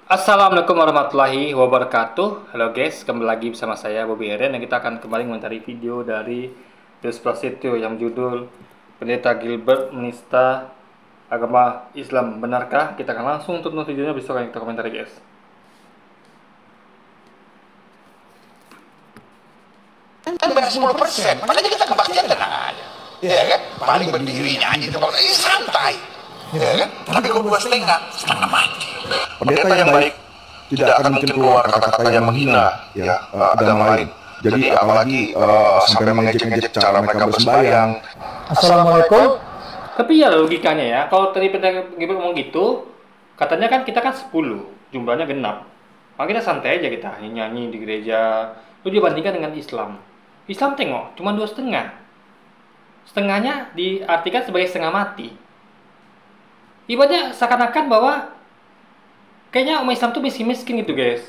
Assalamualaikum warahmatullahi wabarakatuh. Halo guys, kembali lagi bersama saya Bobby Eren dan kita akan kembali mengomentari video dari Despacito yang judul Pendeta Gilbert menista agama Islam. Benarkah? Kita akan langsung tonton videonya, besok akan kita komentari guys. Kan bayar 10%, makanya kita kebaktian tenang aja. Ya kan? Paling berdiri nyanyi tempat santai. Ya kan? Tapi kalau 2,5 setengah mati. Pendeta yang baik tidak akan mungkin keluar kata-kata yang menghina agama lain. Jadi apalagi sampai mengejek-ngejek cara mereka bersembahyang. Assalamualaikum. Tapi ya logikanya ya, kalau tadi Pendeta Gilbert ngomong gitu, katanya kan kita kan 10, jumlahnya genap. Maka kita santai aja, kita nyanyi di gereja. Itu dibandingkan dengan Islam. Islam tengok, cuma 2,5. Setengahnya diartikan sebagai setengah mati. Ibaratnya seakan-akan bahwa kayaknya umat Islam tuh miskin-miskin gitu guys.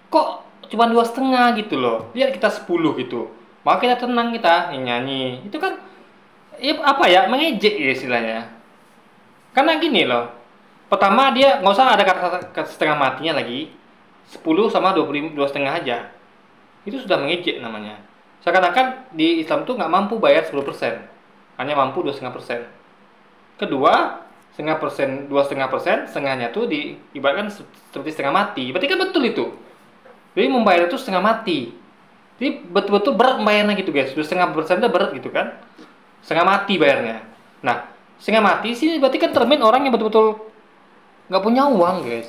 Kok cuma 2,5 gitu loh. Lihat kita 10 gitu. Maka kita tenang, kita nyanyi. Itu kan ya apa ya, mengejek ya istilahnya. Karena gini loh. Pertama dia nggak usah ada kata setengah matinya lagi. 10 sama 22,5 aja. Itu sudah mengejek namanya. Seakan-akan di Islam tuh nggak mampu bayar 10%. Hanya mampu 2,5%. Kedua, 0,5%, 2,5%, setengahnya tuh diibaratkan seperti setengah mati. Berarti kan betul itu. Jadi membayar itu setengah mati. Jadi betul-betul berat membayarnya gitu guys. 2,5% itu berat gitu kan. Setengah mati bayarnya. Nah, setengah mati sih berarti kan termin orang yang betul-betul nggak punya uang guys.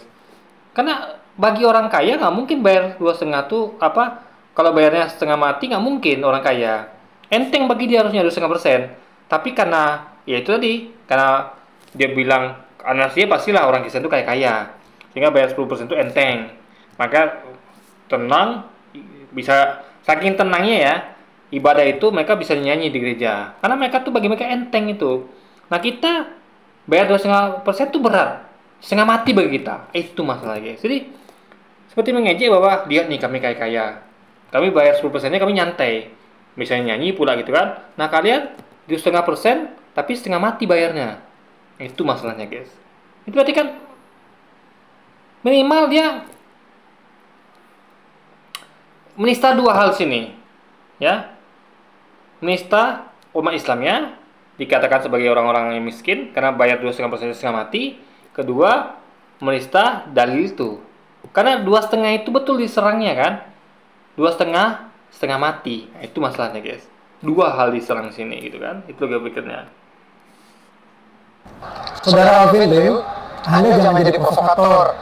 Karena bagi orang kaya nggak mungkin bayar 2,5 tuh apa? Kalau bayarnya setengah mati nggak mungkin orang kaya. Enteng bagi dia harusnya 2,5%. Tapi karena ya itu tadi, karena dia bilang anak dia pastilah orang Kristen itu kaya, sehingga bayar 10% itu enteng. Maka tenang, bisa saking tenangnya ya ibadah itu mereka bisa nyanyi di gereja. Karena mereka tuh bagi mereka enteng itu. Nah kita bayar 2,5% itu berat, setengah mati bagi kita. Itu masalahnya. Jadi seperti mengejek bahwa lihat nih kami kaya-kaya, kami bayar 10%-nya kami nyantai, misalnya nyanyi pula gitu kan. Nah kalian 2,5% tapi setengah mati bayarnya. Itu masalahnya guys. Itu berarti kan minimal dia menista dua hal sini ya. Menista umat Islamnya, dikatakan sebagai orang-orang yang miskin karena bayar 2,5% setengah mati. Kedua, menista dalil itu. Karena 2,5 itu betul diserangnya kan. 2,5 setengah mati. Nah, itu masalahnya guys. Dua hal diserang sini gitu kan. Itu gue pikirnya. Saudara Alvin Lim, Anda jangan jadi provokator.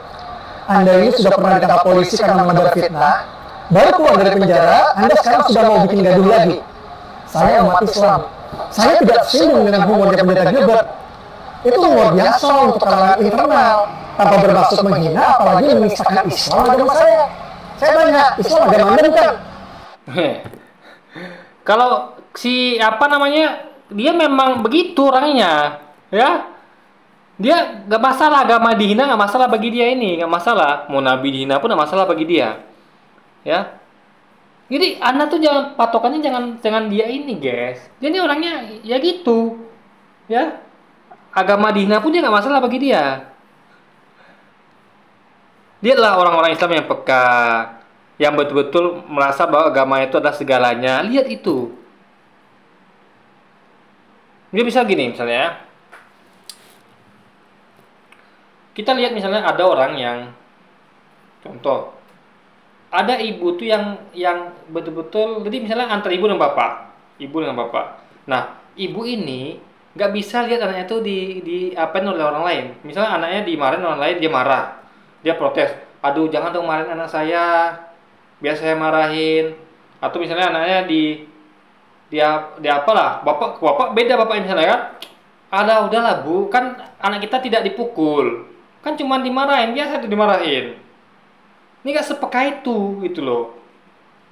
Anda ini sudah pernah ditangkap polisi karena menebar fitnah. Baru keluar dari penjara, Anda sekarang sudah mau bikin gaduh lagi. Saya umat Islam. Saya tidak singgung dengan humornya Pendeta Gilbert. Itu humor biasa untuk kalangan internal, tanpa bermaksud menghina, apalagi menisahkan Islam agama saya. Saya tanya, Islam agama Anda bukan? Kalau si apa namanya, dia memang begitu orangnya, ya. Dia nggak masalah agama dihina, nggak masalah bagi dia ini, nggak masalah. Mau nabi dihina pun nggak masalah bagi dia, ya. Jadi Anda tuh jangan patokannya jangan dia ini guys. Jadi orangnya ya gitu, ya. Agama dihina pun dia nggak masalah bagi dia. Lihatlah orang-orang Islam yang peka, yang betul-betul merasa bahwa agama itu adalah segalanya. Lihat itu. Dia bisa gini misalnya ya. Kita lihat misalnya ada orang yang, contoh, ada ibu tuh yang betul-betul, jadi misalnya antar ibu dengan bapak. Nah, ibu ini nggak bisa lihat anaknya tuh di apain oleh orang lain. Misalnya anaknya dimarahin orang lain, dia marah, dia protes, aduh jangan dong marahin anak saya, biar saya marahin. Atau misalnya anaknya di apalah, bapak beda bapaknya misalnya kan, ada udahlah bu, kan anak kita tidak dipukul, kan cuma dimarahin, biasa tuh dimarahin. Ini gak sepeka itu gitu loh.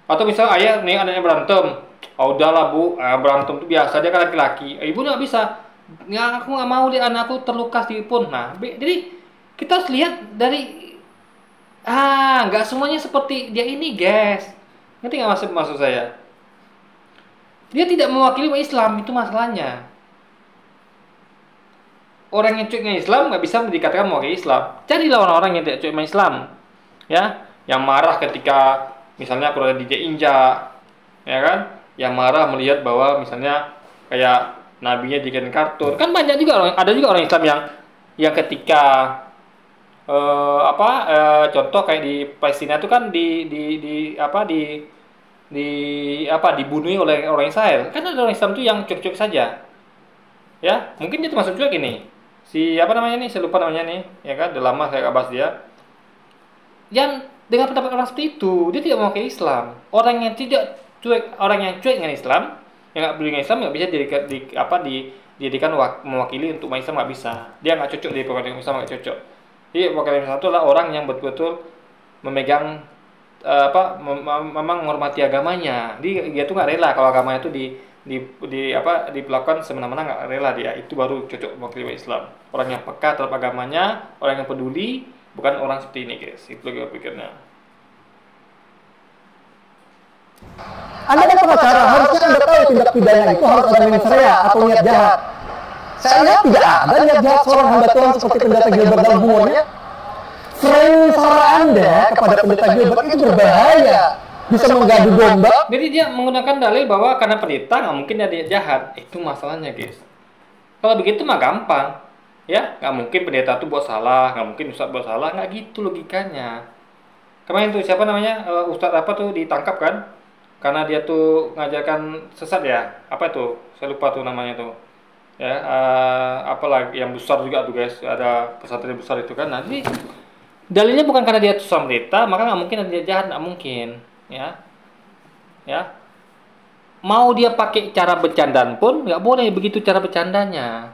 Atau misalnya ayah nih anaknya berantem, oh udahlah bu, berantem tuh biasa, dia kan laki-laki. Ibu nggak bisa, nggak, aku nggak mau lihat anakku terluka sedikitpun. Nah jadi kita harus lihat dari nggak semuanya seperti dia ini guys. Ngerti nggak maksud saya? Dia tidak mewakili Islam, itu masalahnya. Orang yang cuek dengan Islam nggak bisa dikatakan mewakili Islam. Carilah orang-orang yang tidak cuek dengan Islam. ya, yang marah ketika misalnya keluarga diinjak, ya kan, yang marah melihat bahwa misalnya kayak nabinya dijadikan kartun, kan banyak juga orang, ada juga orang Islam yang ketika contoh kayak di Palestina itu kan dibunuh oleh orang Israel, kan ada orang Islam tuh yang cuek-cuek saja, ya, mungkin dia termasuk cuek ini, si apa namanya nih, saya lupa namanya nih, ya kan, udah lama saya nggak bahas dia, yang dengan pendapat orang seperti itu dia tidak mewakili Islam. Orang yang tidak cuek, orang yang cuek dengan Islam, yang nggak peduli dengan Islam, nggak bisa dijadikan mewakili untuk umat Islam, nggak bisa, dia nggak cocok di perwakilan Islam, nggak cocok. Jadi perwakilan Islam itu adalah orang yang betul-betul memegang memang menghormati agamanya. Dia tuh nggak rela kalau agamanya itu diperlakukan semena-mena, nggak rela dia. Itu baru cocok mewakili Islam. Orang yang peka terhadap agamanya, orang yang peduli, bukan orang seperti ini, guys. Itu lagi pikirnya. Anda kan pengacara, harusnya Anda tahu tindak pidana itu harus ada mens rea atau niat jahat. Saya lihat tidak ada niat jahat seorang hamba Tuhan seperti pendeta Gilbert dalam hubungannya. Framing suara Anda kepada pendeta Gilbert itu berbahaya, bisa menggaduh domba. Jadi dia menggunakan dalil bahwa karena pendeta nggak mungkin ada niat jahat. Itu masalahnya, guys. Kalau begitu mah gampang, ya, nggak mungkin pendeta tuh buat salah, nggak mungkin ustadz buat salah, nggak gitu logikanya. Kemarin tuh siapa namanya, ustadz apa tuh ditangkap kan? Karena dia tuh ngajarkan sesat ya, apa itu? Saya lupa tuh namanya tuh. Ya, apalagi yang besar juga tuh, guys, ada pesantren besar itu kan. Nanti dalilnya bukan karena dia susah pendeta, maka nggak mungkin dia jahat, nggak mungkin, ya. Mau dia pakai cara bercandaan pun nggak boleh begitu cara bercandanya.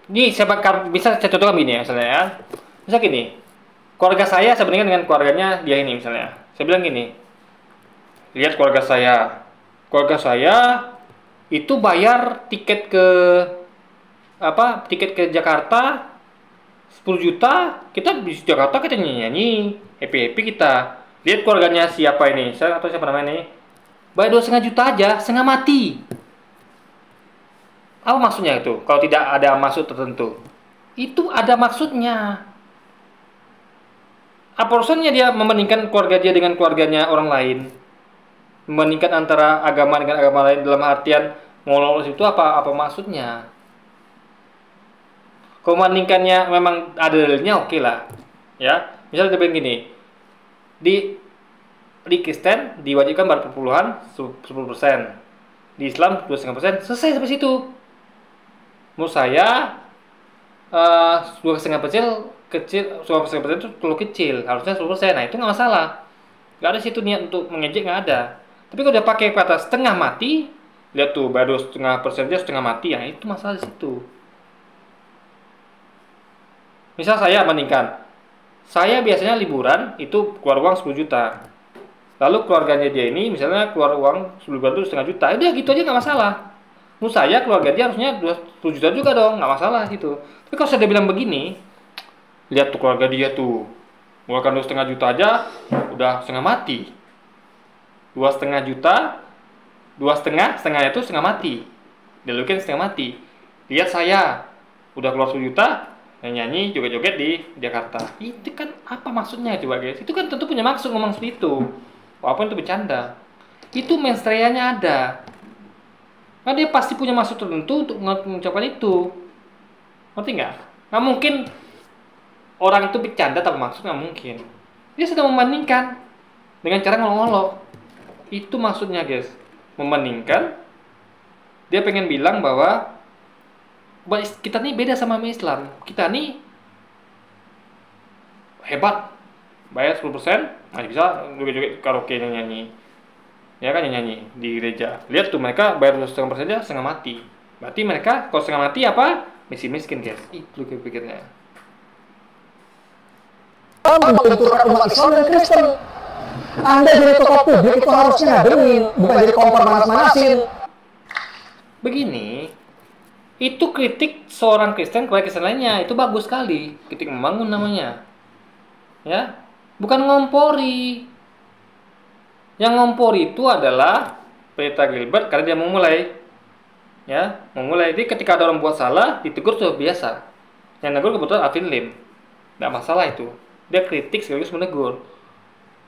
Ini bisa saya contohkan gini ya, misalnya ya. Misal gini, keluarga saya bandingkan dengan keluarganya dia ini misalnya. Saya bilang gini, lihat keluarga saya itu bayar tiket ke Jakarta 10 juta, kita di Jakarta kita nyanyi happy kita. Lihat keluarganya siapa ini, saya atau siapa namanya ini, bayar 2,5 juta aja, setengah mati. Apa maksudnya itu? Kalau tidak ada maksud tertentu, itu ada maksudnya. Apa urusannya dia membandingkan keluarga dia dengan keluarganya orang lain? Membandingkan antara agama dengan agama lain dalam artian mau lolos itu apa maksudnya? Kalau membandingkannya memang ada dalilnya, oke lah, ya. Misalnya dia bilang gini, di Kristen diwajibkan bayar perpuluhan 10%, di Islam 2,5%, selesai sampai situ. Menurut saya 2,5% kecil, 2,5% itu terlalu kecil, harusnya 10%. Nah, itu nggak masalah, nggak ada situ niat untuk mengejek, nggak ada. Tapi kalau udah pakai kata setengah mati, lihat tuh bayar 2,5% dia setengah mati, ya itu masalah di situ. Misal saya bandingkan, saya biasanya liburan itu keluar uang 10 juta, lalu keluarganya dia ini misalnya keluar uang liburan itu setengah juta, udah gitu aja nggak masalah. Menurut saya keluarga dia harusnya 10 juta juga dong, nggak masalah gitu. Tapi kalau saya bilang begini, lihat tuh keluarga dia tuh mengeluarkan 2,5 juta aja udah setengah mati, 2,5 juta, 2,5 itu setengah mati, dilukin setengah mati. Lihat saya udah keluar 10 juta, nyanyi joget-joget di Jakarta. Itu kan apa maksudnya coba, guys? Itu kan tentu punya maksud ngomong seperti itu, walaupun itu bercanda. Itu mens rea-nya ada. Nah, dia pasti punya maksud tertentu untuk mengucapkan itu. Ngerti nggak? Nggak mungkin orang itu bercanda tanpa maksud, nggak mungkin. Dia sedang membandingkan dengan cara ngolok-ngolok. Itu maksudnya, guys. Membandingkan. Dia pengen bilang bahwa kita nih beda sama Islam. Kita nih hebat. Bayar 10%, masih bisa joget-joget karaoke nyanyi. Ya kan, nyanyi di gereja. Lihat tuh mereka bayar 2,5% aja setengah mati. Berarti mereka kalau setengah mati apa? Miskin, guys. Itu pikirnya. Membenturkan umat Islam dan Kristen. Anda jadi tokoh publik itu harusnya ngademin, bukan jadi kompor manas-manasin. Begini, itu kritik seorang Kristen kepada Kristen lainnya, itu bagus sekali. Kritik membangun namanya. Ya, bukan ngompori. Yang ngompori itu adalah Pendeta Gilbert karena dia memulai. Ya, memulai. Jadi ketika ada orang buat salah, ditegur sudah biasa. Yang negur kebetulan Alvin Lim. Nggak masalah itu. dia kritik sekaligus menegur.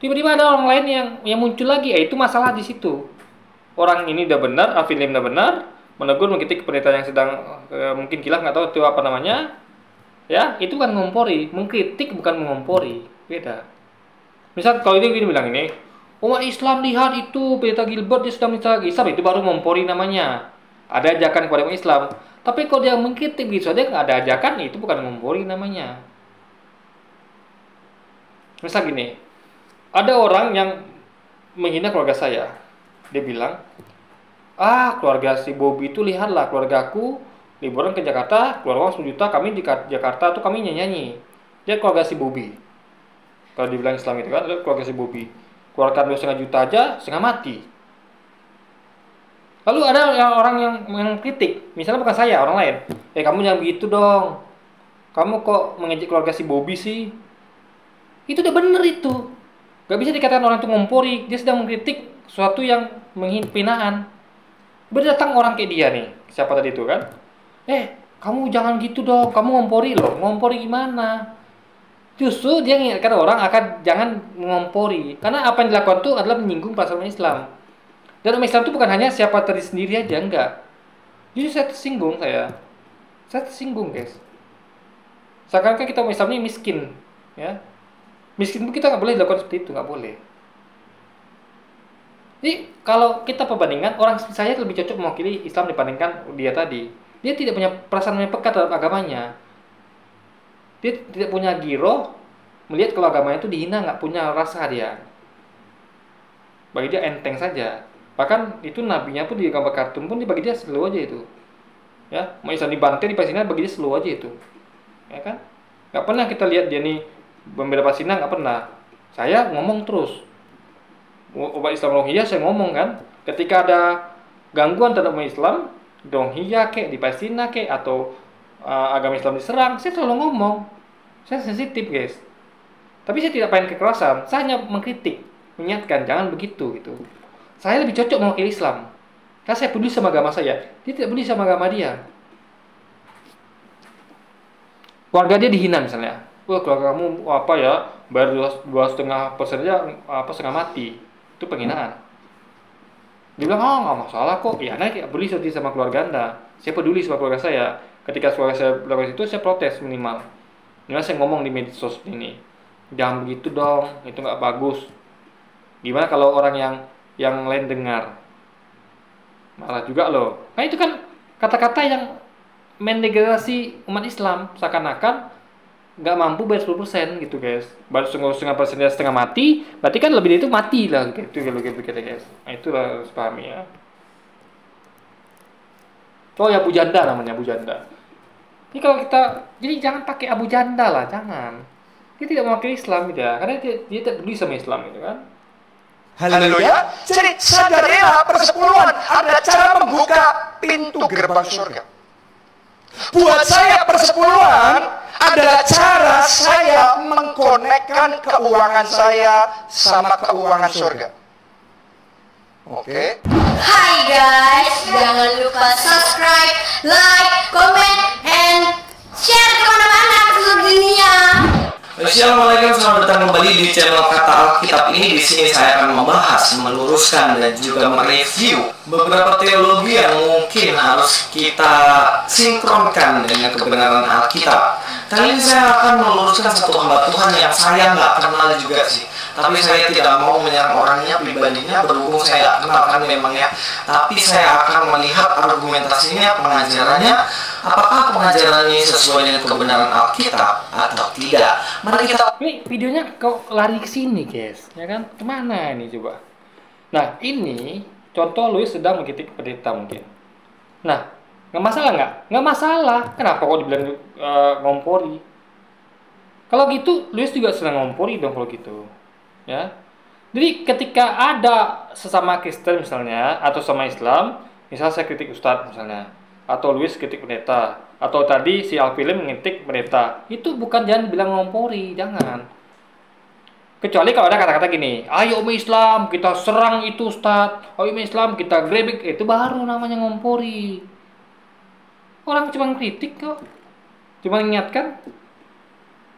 Tiba-tiba ada orang lain yang muncul lagi, itu masalah di situ. Orang ini udah benar, Afilim udah benar, menegur, mengkritik pendeta yang sedang mungkin kilaf, nggak tahu itu apa namanya. Ya, itu kan mengompori, mengkritik bukan mengompori, beda. Misal kalau ini bilang ini, umat Islam lihat itu pendeta Gilbert dia sedang mencari Islam, itu baru mengompori namanya. Ada ajakan kepada umat Islam. Tapi kalau dia mengkritik begitu saja nggak ada ajakan, itu bukan mengompori namanya. Misal gini, ada orang yang menghina keluarga saya. Dia bilang, keluarga si Bobby itu lihatlah keluargaku liburan ke Jakarta, keluar uang 10 juta, kami di Jakarta tuh kami nyanyi. Dia keluarga si Bobby. Kalau dibilang Islam itu kan, keluarga si Bobby. Keluarkan 2,5 juta aja, setengah mati. Lalu ada orang yang mengkritik, misalnya bukan saya, orang lain. Kamu jangan begitu dong. Kamu kok mengejek keluarga si Bobby sih? Itu udah bener itu. Gak bisa dikatakan orang itu ngompori, dia sedang mengkritik sesuatu yang penghinaan. Berdatang orang kayak dia nih, siapa tadi itu kan? Kamu jangan gitu dong, kamu ngompori loh. Ngompori gimana? Justru dia mengingatkan orang akan jangan mengompori. Karena apa yang dilakukan itu adalah menyinggung perasaan Islam. Dan umat Islam itu bukan hanya siapa tadi sendiri aja, enggak. Justru saya tersinggung Saya tersinggung guys. Seakan-akan kita umat Islam ini miskin, ya. Miskin pun kita nggak boleh dilakukan seperti itu, nggak boleh. Jadi kalau kita perbandingan, orang seperti saya lebih cocok mewakili Islam dibandingkan dia tadi. Dia tidak punya perasaan yang pekat terhadap agamanya. Dia tidak punya giro melihat kalau agamanya itu dihina, nggak punya rasa dia. Bagi dia enteng saja. Bahkan itu nabinya pun di gambar kartun pun bagi dia slow aja itu. Ya, mau Islam dibantai di Palestina bagi dia slow aja itu. Ya kan? Nggak pernah kita lihat dia nih membela Palestina, nggak pernah. Saya ngomong terus. Umat Islam Rohingya saya ngomong kan. Ketika ada gangguan terhadap umat Islam, Rohingya kek di Palestina kek atau agama Islam diserang, saya selalu ngomong. Saya sensitif guys. Tapi saya tidak pengen kekerasan. Saya hanya mengkritik, mengingatkan jangan begitu gitu. Saya lebih cocok mewakili Islam. Karena saya peduli sama agama saya. Dia tidak peduli sama agama dia. Keluarga dia dihina misalnya. Keluarga kamu apa ya? Bayar 2,5% aja setengah mati. Itu penghinaan. Dia bilang, nggak masalah kok. Ya, Anda tidak peduli sama keluarga Anda. Saya peduli sama keluarga saya. Ketika keluarga saya melakukan itu, saya protes minimal. Minimal saya ngomong di medsos ini. Jangan begitu dong, itu nggak bagus. Gimana kalau orang yang lain dengar? Malah juga loh. Nah itu kan kata-kata yang mendegradasi umat Islam. Seakan-akan nggak mampu bayar 10% gitu guys. Baru setengah mati, berarti kan lebih dari itu mati lah gitu guys. Nah itulah harus pahami ya. Ya Abu Janda namanya, Abu Janda. Ini kalau kita, jadi jangan pakai Abu Janda lah, jangan. Dia tidak mewakili Islam gitu ya, karena dia tidak peduli sama Islam gitu kan. Haleluya. Jadi sadarilah persepuluhan ada cara membuka pintu gerbang surga. Buat saya persepuluhan adalah cara saya mengkonekkan keuangan saya sama keuangan surga. Oke. Hai guys, jangan lupa subscribe, like, comment, and share kemana-mana ke seluruh dunia. Assalamualaikum, selamat datang kembali di channel Kata Alkitab ini. Di sini saya akan membahas, meluruskan dan juga mereview beberapa teologi yang mungkin harus kita sinkronkan dengan kebenaran Alkitab. Kali ini saya akan meluruskan satu hamba Tuhan yang saya nggak kenal juga sih. Tapi saya tidak mau menyerang orangnya, pribadinya, berhubung saya nggak kenal kan memang ya. Tapi saya akan melihat argumentasinya, pengajarannya, apakah pengajarannya sesuai dengan kebenaran Alkitab atau tidak. Mari kita. Ini videonya kok lari ke sini guys, ya kan? Kemana ini coba? Nah ini contoh Louis sedang mengkritik pendeta mungkin. Nah nggak masalah nggak? Nggak masalah. Kenapa kok dibilang ngompori? Kalau gitu Louis juga sedang ngompori dong kalau gitu. Ya, jadi ketika ada sesama Kristen misalnya atau sama Islam, misalnya saya kritik Ustadz misalnya, atau Louis kritik pendeta, atau tadi si Alfilim mengkritik pendeta, itu bukan jangan bilang ngompori, jangan. Kecuali kalau ada kata-kata gini, ayo umat Islam kita serang itu Ustadz, ayo umat Islam kita grebek, itu baru namanya ngompori. Orang cuma kritik kok, cuma mengingatkan.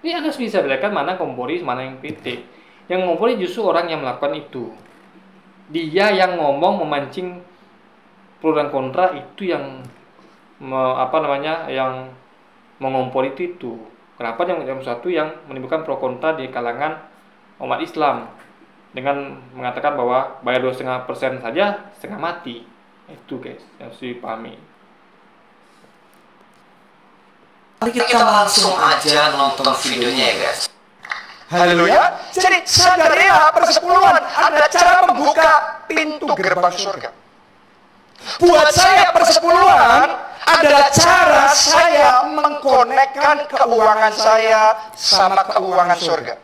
Ini Anda bisa bedakan mana kompori, mana yang PT. Yang kompori justru orang yang melakukan itu. Dia yang ngomong memancing pro dan kontra itu yang yang mengompori itu. Kenapa yang satu yang menimbulkan pro kontra di kalangan umat Islam dengan mengatakan bahwa bayar 2,5% saja setengah mati. Itu guys yang harus dipahami. Kita langsung aja nonton videonya ya guys. Haleluya. Jadi sadarilah persepuluhan adalah cara membuka pintu gerbang surga. Buat saya persepuluhan adalah cara saya mengkonekkan keuangan saya sama keuangan surga.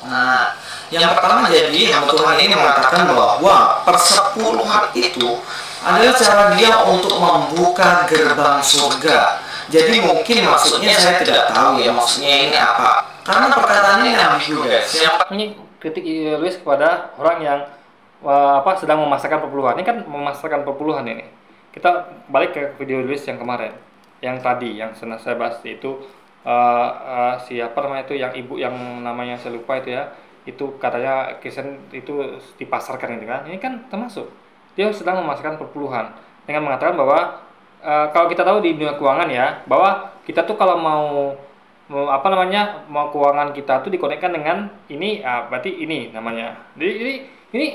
Nah, yang pertama jadi hamba Tuhan ini mengatakan bahwa persepuluhan itu adalah cara dia untuk membuka gerbang surga. Jadi mungkin maksudnya saya tidak tahu ya maksudnya ini apa. Karena perkataannya ini ambigu guys. Ini kritik Lewis kepada orang yang sedang memasarkan perpuluhan. Ini kan memasarkan perpuluhan ini. Kita balik ke video Lewis yang kemarin, yang tadi yang saya bahas itu siapa namanya itu yang ibu yang namanya saya lupa itu ya. Itu katanya Kristen itu dipasarkan gitu kan. Ini kan termasuk dia sedang memasarkan perpuluhan dengan mengatakan bahwa kalau kita tahu di dunia keuangan ya, bahwa kita tuh kalau mau keuangan kita tuh dikonekkan dengan ini, berarti ini namanya. Jadi ini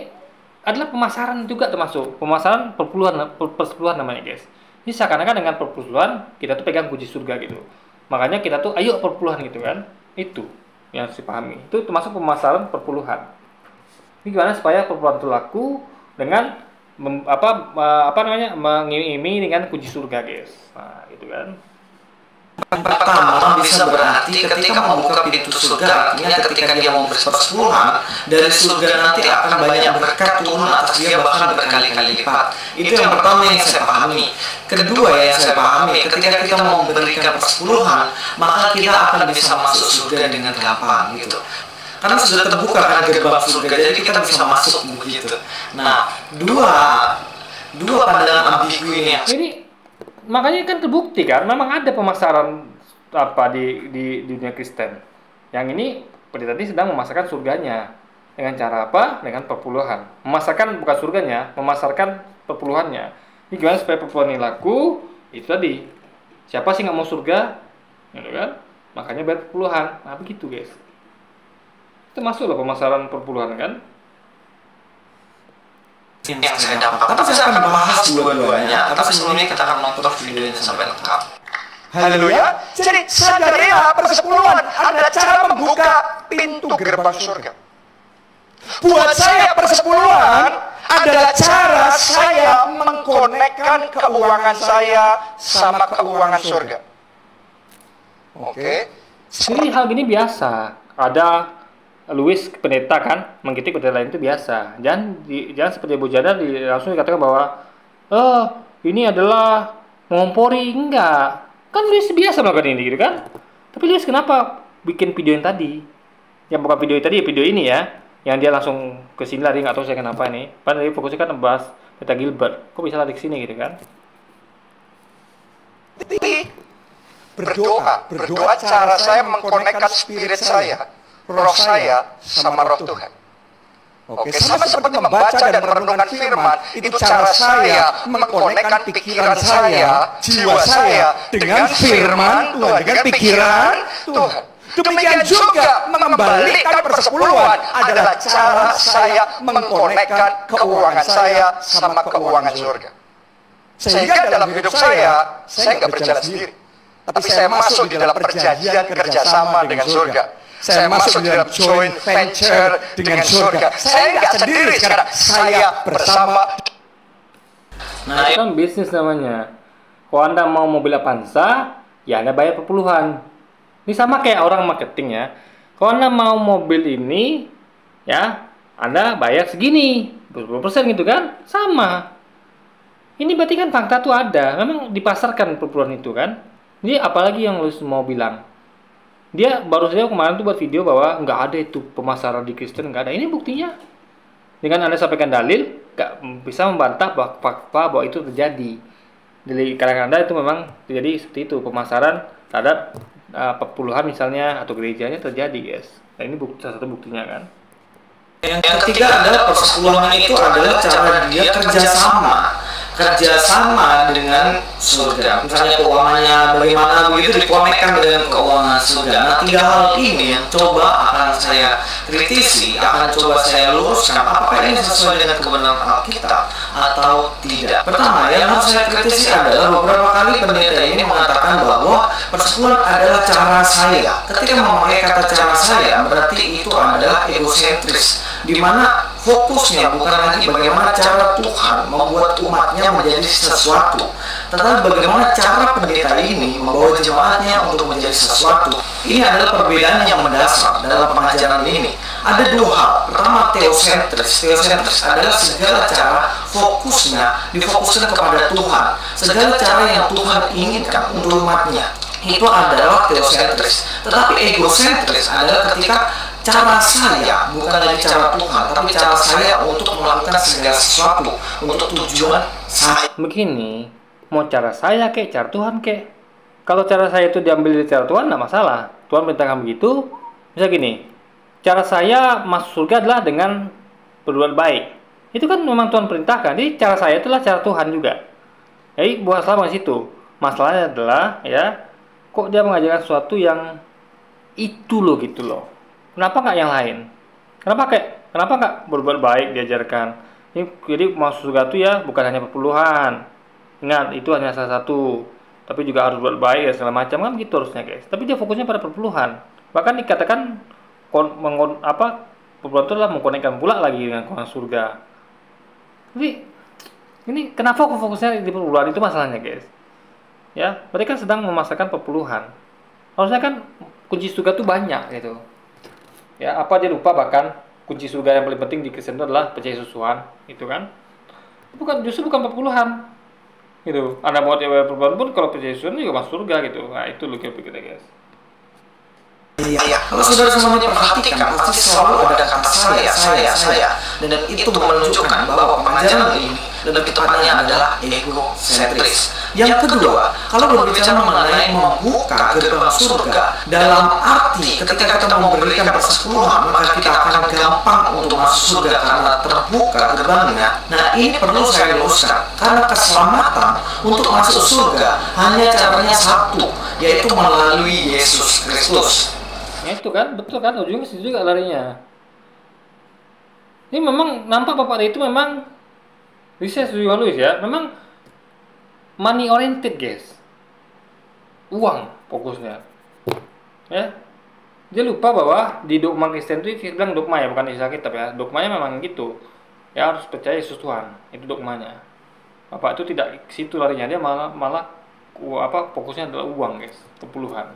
adalah pemasaran juga termasuk pemasaran persepuluhan namanya guys. Ini seakan-akan dengan perpuluhan kita tuh pegang kunci surga gitu. Makanya kita tuh ayo perpuluhan gitu kan. Itu yang harus dipahami. Itu termasuk pemasaran perpuluhan. Ini gimana supaya perpuluhan itu laku dengan mengiming dengan kunci surga guys. Nah gitu kan. Pertama bisa berarti ketika membuka pintu surga, artinya ketika dia mau bersepuluhan dari surga nanti akan banyak berkat turun atas dia bahkan berkali-kali lipat. Itu yang pertama yang saya pahami. Kedua yang saya pahami, ketika kita mau memberikan persepuluhan, maka kita akan bisa masuk surga dengan gampang gitu. Karena sudah terbuka kan gerbang surga, jadi kita bisa masuk begitu. Nah, dua pandangan ambigu ini. Jadi makanya kan terbukti kan, memang ada pemasaran di dunia Kristen. Yang ini seperti tadi sedang memasarkan surganya dengan cara apa? Dengan perpuluhan. Memasarkan bukan surganya, memasarkan perpuluhannya. Ini gimana supaya perpuluhan ini laku? Itu tadi. Siapa sih nggak mau surga? Gitu kan? Makanya bayar perpuluhan. Nah begitu guys. Termasuk lah pemasaran perpuluhan kan? Yang saya dapat, tapi saya akan bahas dua-duanya. Tapi sebelumnya kita akan nonton videonya sampai lengkap. Haleluya. Jadi sadarilah persepuluhan adalah cara membuka pintu gerbang surga. Buat saya persepuluhan adalah cara saya mengkonekkan keuangan saya sama keuangan surga. Oke. Ini hal gini biasa. Ada Lewis pendeta kan mengkritik pendeta lain itu biasa. Jangan seperti Abu Jadal langsung dikatakan bahwa ini adalah mengompori. Enggak. Kan Lewis biasa melakukan ini gitu kan. Tapi Lewis kenapa bikin video yang tadi? Yang bukan video tadi, video ini ya. Yang dia langsung ke sini lari, nggak tahu saya kenapa ini. Padahal dia fokusnya kan membahas pendeta Gilbert. Kok bisa lari ke sini gitu kan? Berdoa cara saya mengkonekkan spirit saya, roh saya sama roh Tuhan. Oke, sama seperti membaca dan merenungkan firman, itu cara saya mengkonekkan pikiran saya, jiwa saya dengan firman Tuhan, dengan pikiran Tuhan. Demikian juga mengembalikan persepuluhan adalah cara saya mengkonekkan keuangan saya sama keuangan surga. Sehingga dalam hidup saya nggak berjalan sendiri, tapi saya masuk di dalam perjanjian kerjasama dengan surga. Saya masuk di dalam joint venture dengan surga. Saya nggak sendiri sekarang, saya bersama. Nah itu kan bisnis namanya. Kalau Anda mau mobil Avanza, ya Anda bayar perpuluhan. Ini sama kayak orang marketing ya. Kalau Anda mau mobil ini, ya Anda bayar segini, 20% gitu kan? Sama. Ini berarti kan fakta tuh ada. Memang dipasarkan perpuluhan itu kan. Jadi apalagi yang lu mau bilang? Dia baru saja kemarin tuh buat video bahwa nggak ada itu pemasaran di Kristen, nggak ada. Ini buktinya. Dengan Anda sampaikan dalil, nggak bisa membantah fakta bahwa itu terjadi. Dari kalangan Anda itu memang terjadi seperti itu, pemasaran terhadap perpuluhan misalnya atau gerejanya terjadi, guys. Nah, ini salah satu buktinya kan. Yang ketiga adalah persepuluhan itu adalah cara dia kerjasama dengan surga. Misalnya keuangannya bagaimana begitu dikonekkan dengan keuangan surga. Nah, 3 hal ini yang coba akan saya kritisi, akan coba saya luruskan apakah ini sesuai dengan kebenaran Alkitab atau tidak. Pertama, yang harus saya kritisi adalah beberapa kali pendeta ini mengatakan bahwa persepuluhan adalah cara saya. Ketika memakai kata cara saya, berarti itu adalah egosentris, di mana fokusnya bukan lagi bagaimana cara Tuhan membuat umatnya menjadi sesuatu, tetapi bagaimana cara pendeta ini membawa jemaatnya untuk menjadi sesuatu. Ini adalah perbedaan yang mendasar dalam pengajaran ini. Ada 2 hal. Pertama, teosentris. Teosentris adalah segala cara fokusnya difokuskan kepada Tuhan, segala cara yang Tuhan inginkan untuk umatnya. Itu adalah teosentris. Tetapi egosentris adalah ketika cara saya, bukan lagi cara Tuhan, tapi cara saya untuk melakukan segala sesuatu untuk tujuan saya. Begini, mau cara saya kek, cara Tuhan kek. Kalau cara saya itu diambil dari cara Tuhan, nggak masalah. Tuhan perintahkan begitu. Bisa gini, cara saya masuk surga adalah dengan berbuat baik. Itu kan memang Tuhan perintahkan. Jadi cara saya itulah cara Tuhan juga. Jadi bukan salah di situ. Masalahnya adalah ya, kok dia mengajarkan sesuatu yang itu loh gitu loh. Kenapa nggak yang lain? Kenapa nggak berbuat baik diajarkan? Jadi masuk surga itu ya bukan hanya perpuluhan. Ingat, itu hanya salah satu. Tapi juga harus berbuat baik dan segala macam kan gitu harusnya, guys. Tapi dia fokusnya pada perpuluhan. Bahkan dikatakan perpuluhan itu adalah mengkonekkan pula lagi dengan keuangan surga. Jadi ini kenapa fokusnya di perpuluhan itu masalahnya, guys? Ya, mereka sedang memasarkan perpuluhan. Harusnya kan kunci surga itu banyak gitu. Ya, apa dia lupa bahkan kunci surga yang paling penting di Kristen itu adalah percaya Yesusan, itu kan? Justru bukan perpuluhan. Gitu. Anda mau perpuluhan pun kalau percaya Yesusan juga masuk surga gitu. Nah, itu logika kita, guys. Iya, kalau saudara semuanya perhatikan, pasti selalu ada kata saya, dan itu menunjukkan bahwa pengajaran ini lebih tepatnya adalah egosentris. Yang kedua, kalau berbicara mengenai membuka gerbang surga, dalam arti ketika kita memberikan persepuluhan, maka kita akan gampang untuk masuk surga karena terbuka gerbangnya. Nah, ini perlu saya luruskan, karena keselamatan untuk masuk surga hanya caranya satu, yaitu melalui Yesus Kristus. Ya itu kan, betul kan, ujungnya situ juga larinya. Ini memang nampak Bapak itu memang bisa setuju Luis ya, memang money oriented, guys. Uang fokusnya. Ya. Dia lupa bahwa di dogma Kristen itu bilang dogma ya, bukan istilah kitab ya. Dogmanya memang gitu. Ya harus percaya Yesus Tuhan. Itu dogmanya. Bapak itu tidak ke situ larinya, dia malah fokusnya adalah uang, guys, kepuluhan.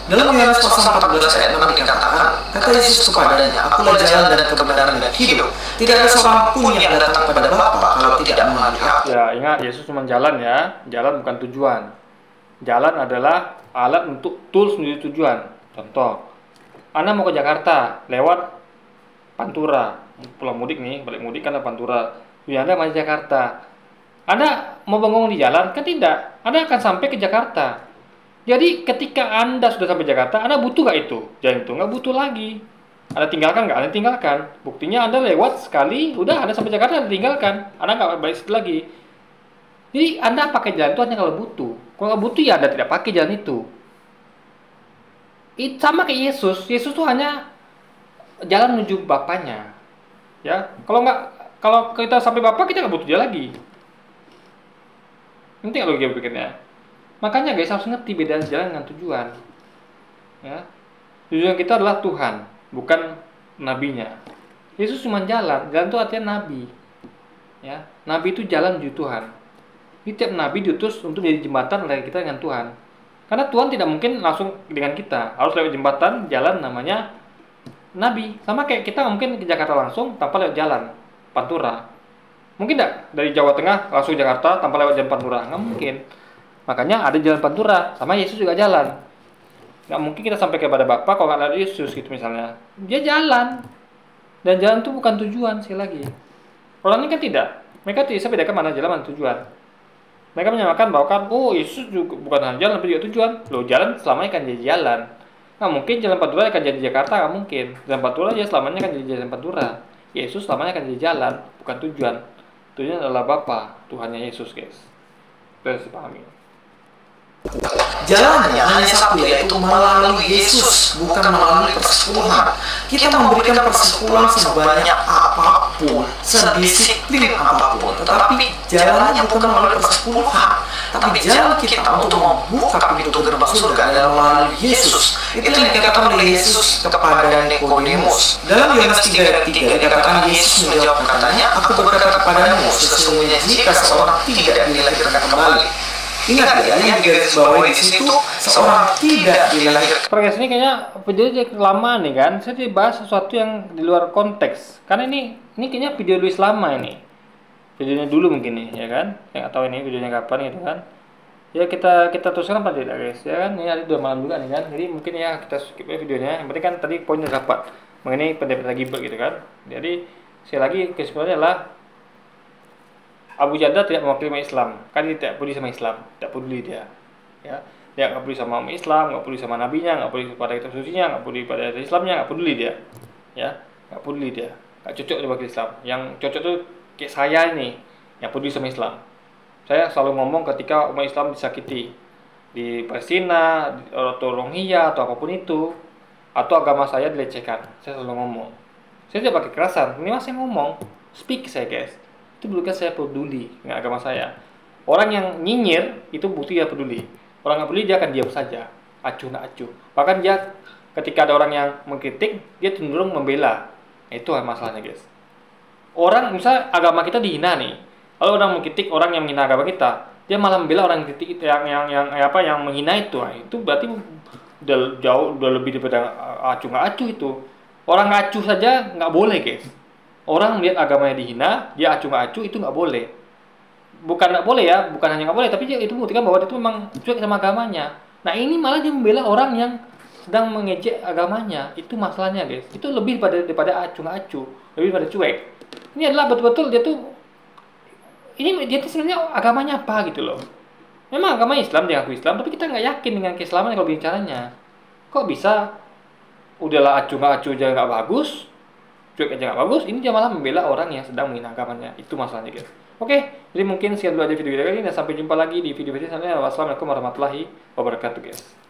Dalam Yohanes pasal 14 ayat 6 dikatakan, kata Yesus kepadanya, akulah jalan dan kebenaran dan hidup. Tidak ada seorang pun yang datang kepada Bapa kalau tidak melalui aku. Ya, ingat Yesus cuma jalan ya. Jalan bukan tujuan. Jalan adalah alat untuk tools menuju tujuan. Contoh, Anda mau ke Jakarta lewat Pantura. Pulang mudik nih, balik mudik kan Pantura. Anda masih Jakarta. Anda mau bengong di jalan? Kan tidak. Anda akan sampai ke Jakarta. Jadi ketika Anda sudah sampai Jakarta, Anda butuh nggak itu? Jalan itu nggak butuh lagi. Anda tinggalkan nggak? Anda tinggalkan. Buktinya Anda lewat sekali, udah Anda sampai Jakarta, Anda tinggalkan. Anda nggak balik situ lagi. Jadi Anda pakai jalan itu hanya kalau butuh. Kalau nggak butuh ya Anda tidak pakai jalan itu. Sama kayak Yesus. Yesus tuh hanya jalan menuju Bapaknya. Ya, kalau kita sampai Bapa kita nggak butuh dia lagi. Nanti kalau dia pikirnya. Makanya guys harus ngerti beda jalan dengan tujuan. Ya. Tujuan kita adalah Tuhan, bukan nabinya. Yesus cuma jalan itu artinya nabi. Ya, nabi itu jalan menuju Tuhan. Tiap nabi diutus untuk menjadi jembatan dari kita dengan Tuhan. Karena Tuhan tidak mungkin langsung dengan kita, harus lewat jembatan, jalan namanya nabi. Sama kayak kita mungkin ke Jakarta langsung tanpa lewat jalan Pantura. Mungkin tidak dari Jawa Tengah langsung Jakarta tanpa lewat jalan Pantura, nggak mungkin. Makanya ada jalan Pantura, sama Yesus juga jalan. Nggak mungkin kita sampai kepada Bapa kalau nggak ada Yesus gitu misalnya. Dia jalan. Dan jalan itu bukan tujuan sekali lagi. Orang ini kan tidak. Mereka tidak bisa bedakan mana jalan mana tujuan. Mereka menyamakan bahwa kan, oh Yesus juga bukan hanya jalan, tapi juga tujuan. Loh, jalan selamanya akan jadi jalan. Nggak mungkin jalan Pantura akan jadi Jakarta, nggak mungkin. Jalan Pantura aja selamanya akan jadi jalan Pantura. Yesus selamanya akan jadi jalan, bukan tujuan. Tujuan adalah Bapa, Tuhannya Yesus, guys. Itu harus dipahami. Jalannya hanya satu, yaitu melalui Yesus, bukan melalui persepuluhan. Kita memberikan persepuluhan sebanyak apapun, sedisiplin apapun, tetapi jalannya bukan melalui persepuluhan, tapi jalan kita untuk membuka pintu gerbang surga adalah melalui Yesus. Itu yang dikatakan oleh Yesus kepada Nikodemus. Dalam Yohanes 3 ayat 3 dikatakan Yesus menjawab katanya, "Aku berkata kepadamu, sesungguhnya jika seorang tidak dilahirkan kembali." Ingat ya, yang digarisbawahi di situ, seorang tidak dilahirkan. Podcast ini kayaknya videonya kelamaan nih kan. Saya dibahas sesuatu yang di luar konteks. Karena ini kayaknya video Luis lama ini. Videonya dulu mungkin nih, ya kan? Yang nggak tahu ini videonya kapan gitu kan. Ya kita teruskan apa tidak guys, ya kan? Ini hari 2 malam juga nih kan. Jadi mungkin ya kita skip ya videonya. Yang penting kan tadi poinnya dapat mengenai pendeta Gilbert gitu kan. Jadi sekali lagi kesimpulannya adalah Abu Janda tidak mewakili umat Islam, kan dia tidak peduli sama Islam, tidak peduli dia, ya, dia nggak peduli sama umat Islam, nggak peduli sama nabinya, nggak peduli pada kitab sucinya, nggak peduli pada Islamnya, nggak peduli dia, ya, nggak peduli dia, nggak cocok diwakili Islam. Yang cocok tuh kayak saya ini, yang peduli sama Islam. Saya selalu ngomong ketika umat Islam disakiti di Palestina, atau Rohingya atau apapun itu, atau agama saya dilecehkan, saya selalu ngomong. Saya tidak pakai kekerasan, ini masih ngomong, speak saya guys. Itu bukan saya peduli dengan agama saya. Orang yang nyinyir itu bukti dia peduli. Orang yang peduli dia akan diam saja, acuh nak acuh. Bahkan dia ketika ada orang yang mengkritik, dia cenderung membela. Itu masalahnya guys. Orang misalnya agama kita dihina nih, lalu orang mengkritik orang yang menghina agama kita, dia malah membela orang yang kritik yang menghina itu. Nah, itu berarti udah lebih daripada acuh nggak acuh itu. Orang acuh saja nggak boleh guys. Orang melihat agamanya dihina, dia acuh nggak acuh, itu nggak boleh. Bukan nggak boleh ya, bukan hanya nggak boleh, tapi itu membuktikan bahwa dia itu memang cuek sama agamanya. Nah ini malah dia membela orang yang sedang mengejek agamanya. Itu masalahnya guys. Itu lebih daripada acuh nggak acuh, lebih pada cuek. Ini adalah betul-betul dia tuh sebenarnya agamanya apa gitu loh. Memang agama Islam, dia ngaku Islam, tapi kita nggak yakin dengan keislaman kalau bicaranya. Kok bisa udahlah acuh nggak acuh aja nggak bagus, cuek aja nggak bagus, ini dia malah membela orang yang sedang menghina agamanya. Itu masalahnya guys. Oke, jadi mungkin sekian dulu aja video kita kali ini, dan sampai jumpa lagi di video-video selanjutnya. Wassalamualaikum warahmatullahi wabarakatuh guys.